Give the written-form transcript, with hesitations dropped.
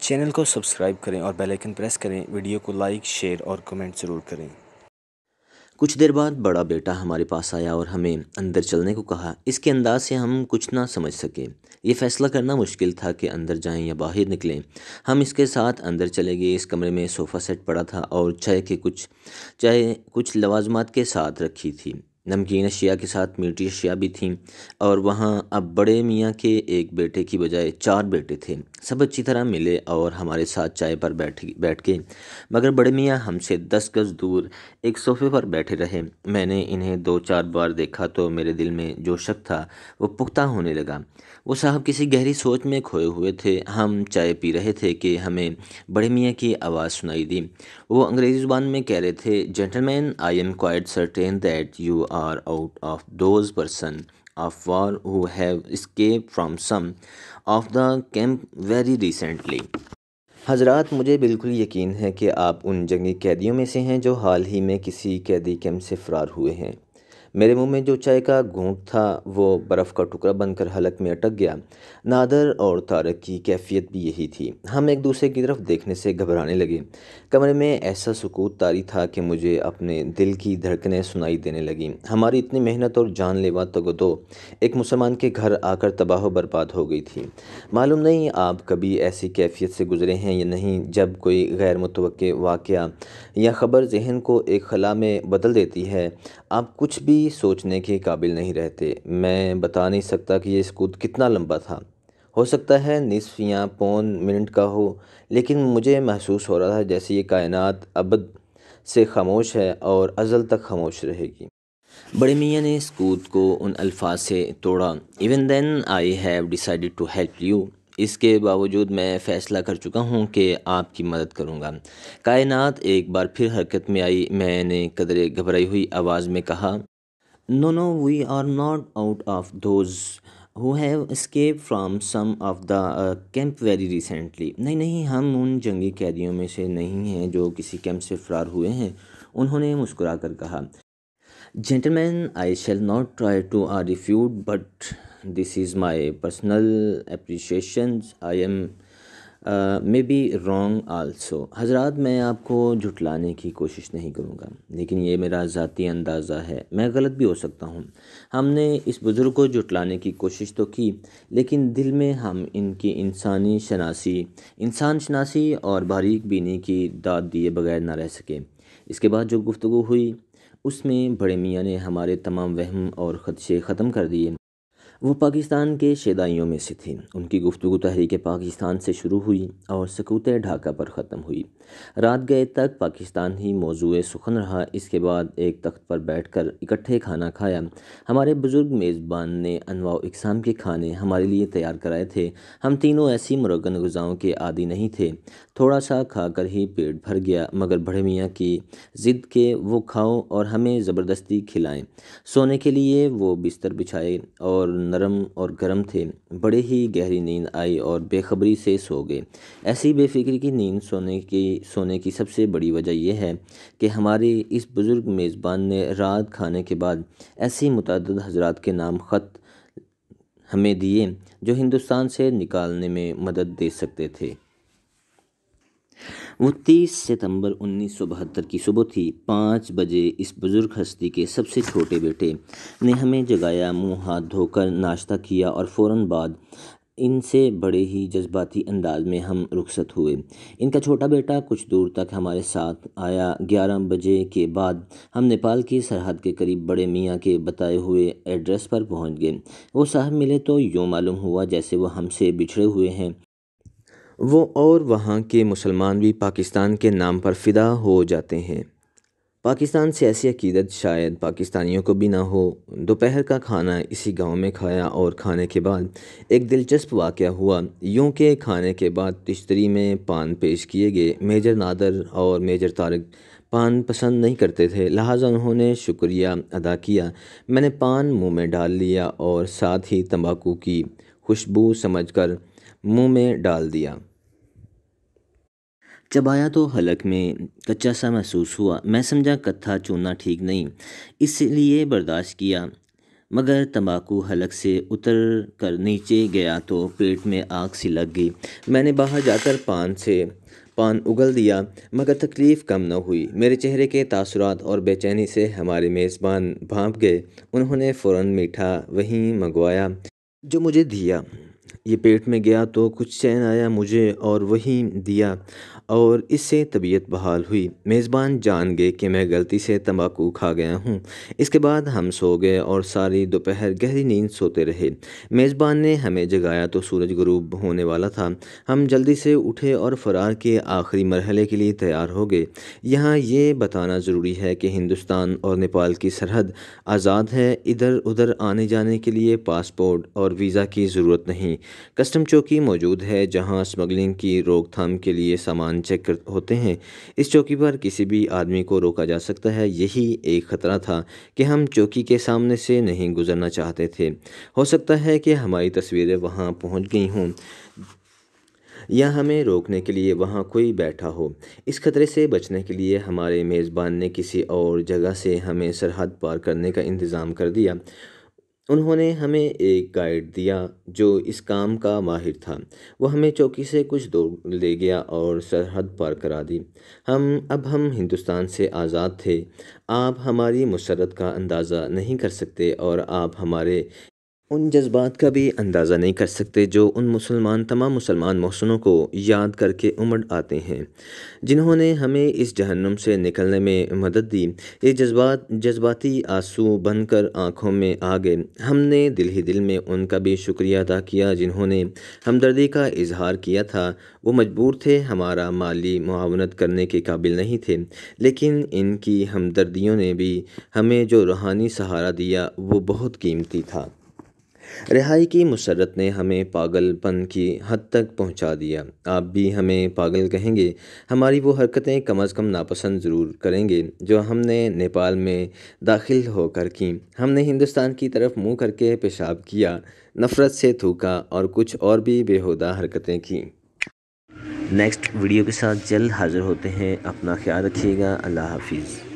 Channel کو subscribe کریں اور بیل آئکن پریس کریں۔ ویڈیو کو لائک، شیئر اور کمنٹ ضرور کریں۔ کچھ دیر بعد بڑا بیٹا ہمارے پاس آیا اور ہمیں اندر چلنے کو کہا۔ اس کے انداز سے ہم کچھ نہ سمجھ سکے۔ یہ فیصلہ کرنا مشکل تھا کہ اندر جائیں یا باہر نکلیں۔ ہم اس کے ساتھ اندر چلے گئے۔ اس کمرے میں صوفہ سیٹ پڑا تھا اور چائے کچھ لوازمات کے ساتھ رکھی تھی۔ نمکین اشیاء کے ساتھ میٹھی اشیاء بھی تھیں، اور وہاں اب بڑے میاں کے ایک بیٹے کی بجائے 4 بیٹے تھے۔ سب اچھی طرح ملے اور ہمارے ساتھ چائے پر بیٹھ گئے، مگر بڑے میاں ہم سے 10 گز دور ایک صوفے پر بیٹھے رہے۔ میں نے انہیں 2-4 بار دیکھا تو میرے دل میں جو شک تھا وہ پختہ ہونے لگا۔ وہ صاحب کسی گہری سوچ میں کھوئے ہوئے تھے۔ ہم چائے پی رہے تھے کہ ہمیں بڑے میاں کی آواز سنائی دی۔ وہ انگریزی زبان میں کہہ رہے تھے، "Gentlemen, I am quite certain that you are out of those persons of war who have escaped from some of the camp very recently." حضرات، مجھے بالکل یقین ہے کہ آپ ان جنگی قیدیوں میں سے ہیں جو حال ہی میں کسی قیدی کیمپ سے فرار ہوئے ہیں۔ میرے منہ میں جو چائے کا گھونٹ تھا وہ برف کا ٹکڑا بن کر حلق میں اٹک گیا۔ نادر اور طارق کی کیفیت بھی یہی تھی۔ ہم ایک دوسرے کی طرف دیکھنے سے گھبرانے لگے۔ کمرے میں ایسا سکوت طاری تھا کہ مجھے اپنے دل کی دھڑکنیں سنائی دینے لگیں۔ ہماری اتنی محنت اور جان لیوا تگدو ایک مسلمان کے گھر آ کر تباہ و برباد ہو گئی تھی۔ معلوم نہیں آپ کبھی ایسی کیفیت سے گزرے ہیں یا نہیں، جب کوئی غیر متوقع واقعہ یا خبر ذہن کو ایک خلا میں بدل دیتی ہے۔ آپ کچھ بھی سوچنے کے قابل نہیں رہتے۔ میں بتا نہیں سکتا کہ یہ سکوت کتنا لمبا تھا۔ ہو سکتا ہے نصف یا پون منٹ کا ہو، لیکن مجھے محسوس ہو رہا تھا جیسے یہ کائنات ابد سے خاموش ہے اور ازل تک خاموش رہے گی۔ بڑے میاں نے سکوت کو ان الفاظ سے توڑا، "Even then I have decided to help you." اس کے باوجود میں فیصلہ کر چکا ہوں کہ آپ کی مدد کروں گا۔ کائنات ایک بار پھر حرکت میں آئی۔ میں نے قدرے گھبرائی ہوئی آواز میں کہا، "No, no, we are not out of those who have escaped from some of the camp very recently." نہیں، ہم ان جنگی قیدیوں میں سے نہیں ہیں جو کسی کیمپ سے فرار ہوئے ہیں، انہوں نے مسکرا کر کہا۔ "Gentlemen, I shall not try to refute, but this is my personal appreciation. I am may be wrong also." حضرات، میں آپ کو جھٹلانے کی کوشش نہیں کروں گا، لیکن یہ میرا ذاتی اندازہ ہے، میں غلط بھی ہو سکتا ہوں۔ ہم نے اس بزرگ کو جھٹلانے کی کوشش تو کی، لیکن دل میں ہم ان کی انسان شناسی اور باریک بینی کی داد دیے بغیر نہ رہ سکے۔ اس کے بعد جو گفتگو ہوئی اس میں بڑے میاں نے ہمارے تمام وہم اور خدشے ختم کر دیے۔ وہ پاکستان کے شیدائیوں میں سے تھے۔ ان کی گفتگو تحریک پاکستان سے شروع ہوئی اور سکوت ڈھاکہ پر ختم ہوئی۔ رات گئے تک پاکستان ہی موضوع سخن رہا۔ اس کے بعد ایک تخت پر بیٹھ کر اکٹھے کھانا کھایا۔ ہمارے بزرگ میزبان نے انواع و اقسام کے کھانے ہمارے لیے تیار کرائے تھے۔ ہم تینوں ایسی مرغن غذاؤں کے عادی نہیں تھے۔ تھوڑا سا کھا کر ہی پیٹ بھر گیا، مگر بڑے میاں کی ضد کہ وہ کھاؤ اور ہمیں زبردستی کھلائیں۔ سونے کے لیے وہ بستر بچھائے اور نرم اور گرم تھے۔ بڑے ہی گہری نیند آئی اور بے خبری سے سو گئے۔ ایسی بے فکری کی نیند سونے کی سب سے بڑی وجہ یہ ہے کہ ہمارے اس بزرگ میزبان نے رات کھانے کے بعد ایسی متعدد حضرات کے نام خط ہمیں دیے جو ہندوستان سے نکالنے میں مدد دے سکتے تھے۔ وہ 30 ستمبر 1972 کی صبح تھی۔ 5 بجے اس بزرگ ہستی کے سب سے چھوٹے بیٹے نے ہمیں جگایا۔ منہ ہاتھ دھو کر ناشتہ کیا اور فوراً بعد ان سے بڑے ہی جذباتی انداز میں ہم رخصت ہوئے۔ ان کا چھوٹا بیٹا کچھ دور تک ہمارے ساتھ آیا۔ 11 بجے کے بعد ہم نیپال کی سرحد کے قریب بڑے میاں کے بتائے ہوئے ایڈریس پر پہنچ گئے۔ وہ صاحب ملے تو یوں معلوم ہوا جیسے وہ ہم سے بچھڑے ہوئے ہیں۔ وہ اور وہاں کے مسلمان بھی پاکستان کے نام پر فدا ہو جاتے ہیں۔ پاکستان سے ایسی عقیدت شاید پاکستانیوں کو بھی نہ ہو۔ دوپہر کا کھانا اسی گاؤں میں کھایا اور کھانے کے بعد ایک دلچسپ واقعہ ہوا۔ یوں کہ کھانے کے بعد تشتری میں پان پیش کیے گئے۔ میجر نادر اور میجر طارق پان پسند نہیں کرتے تھے، لہٰذا انہوں نے شکریہ ادا کیا۔ میں نے پان منہ میں ڈال لیا اور ساتھ ہی تمباکو کی خوشبو سمجھ کر منہ میں ڈال دیا۔ چبایا تو حلق میں کچا سا محسوس ہوا۔ میں سمجھا کتھا چوننا ٹھیک نہیں، اس لیے برداشت کیا، مگر تمباکو حلق سے اتر کر نیچے گیا تو پیٹ میں آگ سی لگ گئی۔ میں نے باہر جا کر پان اگل دیا مگر تکلیف کم نہ ہوئی۔ میرے چہرے کے تاثرات اور بے چینی سے ہمارے میزبان بھانپ گئے۔ انہوں نے فوراً میٹھا وہیں منگوایا جو مجھے دیا۔ یہ پیٹ میں گیا تو کچھ چین آیا مجھے اور وہیں دیا اور اس سے طبیعت بحال ہوئی۔ میزبان جان گئے کہ میں غلطی سے تمباکو کھا گیا ہوں۔ اس کے بعد ہم سو گئے اور ساری دوپہر گہری نیند سوتے رہے۔ میزبان نے ہمیں جگایا تو سورج غروب ہونے والا تھا۔ ہم جلدی سے اٹھے اور فرار کے آخری مرحلے کے لیے تیار ہو گئے۔ یہاں یہ بتانا ضروری ہے کہ ہندوستان اور نیپال کی سرحد آزاد ہے۔ ادھر ادھر آنے جانے کے لیے پاسپورٹ اور ویزا کی ضرورت نہیں۔ کسٹم چوکی موجود ہے جہاں اسمگلنگ کی روک تھام کے لیے سامان چیک ہوتے ہیں۔ اس چوکی پر کسی بھی آدمی کو روکا جا سکتا ہے۔ یہی ایک خطرہ تھا کہ ہم چوکی کے سامنے سے نہیں گزرنا چاہتے تھے۔ ہو سکتا ہے کہ ہماری تصویریں وہاں پہنچ گئی ہوں یا ہمیں روکنے کے لیے وہاں کوئی بیٹھا ہو۔ اس خطرے سے بچنے کے لیے ہمارے میزبان نے کسی اور جگہ سے ہمیں سرحد پار کرنے کا انتظام کر دیا۔ انہوں نے ہمیں ایک گائیڈ دیا جو اس کام کا ماہر تھا۔ وہ ہمیں چوکی سے کچھ دور لے گیا اور سرحد پار کرا دی۔ اب ہم ہندوستان سے آزاد تھے۔ آپ ہماری مسرت کا اندازہ نہیں کر سکتے اور آپ ہمارے ان جذبات کا بھی اندازہ نہیں کر سکتے جو تمام مسلمان محسنوں کو یاد کر کے امڑ آتے ہیں، جنہوں نے ہمیں اس جہنم سے نکلنے میں مدد دی۔ یہ جذباتی آنسو بن کر آنکھوں میں آ گئے۔ ہم نے دل ہی دل میں ان کا بھی شکریہ ادا کیا جنہوں نے ہمدردی کا اظہار کیا تھا۔ وہ مجبور تھے، ہمارا مالی معاونت کرنے کے قابل نہیں تھے، لیکن ان کی ہمدردیوں نے بھی ہمیں جو روحانی سہارا دیا وہ بہت قیمتی تھا۔ رہائی کی مسرت نے ہمیں پاگل پن کی حد تک پہنچا دیا۔ آپ بھی ہمیں پاگل کہیں گے، ہماری وہ حرکتیں کم از کم ناپسند ضرور کریں گے جو ہم نے نیپال میں داخل ہو کر کیں۔ ہم نے ہندوستان کی طرف منہ کر کے پیشاب کیا، نفرت سے تھوکا اور کچھ اور بھی بیہودہ حرکتیں کیں۔ نیکسٹ ویڈیو کے ساتھ جلد حاضر ہوتے ہیں۔ اپنا خیال رکھیے گا۔ اللہ حافظ۔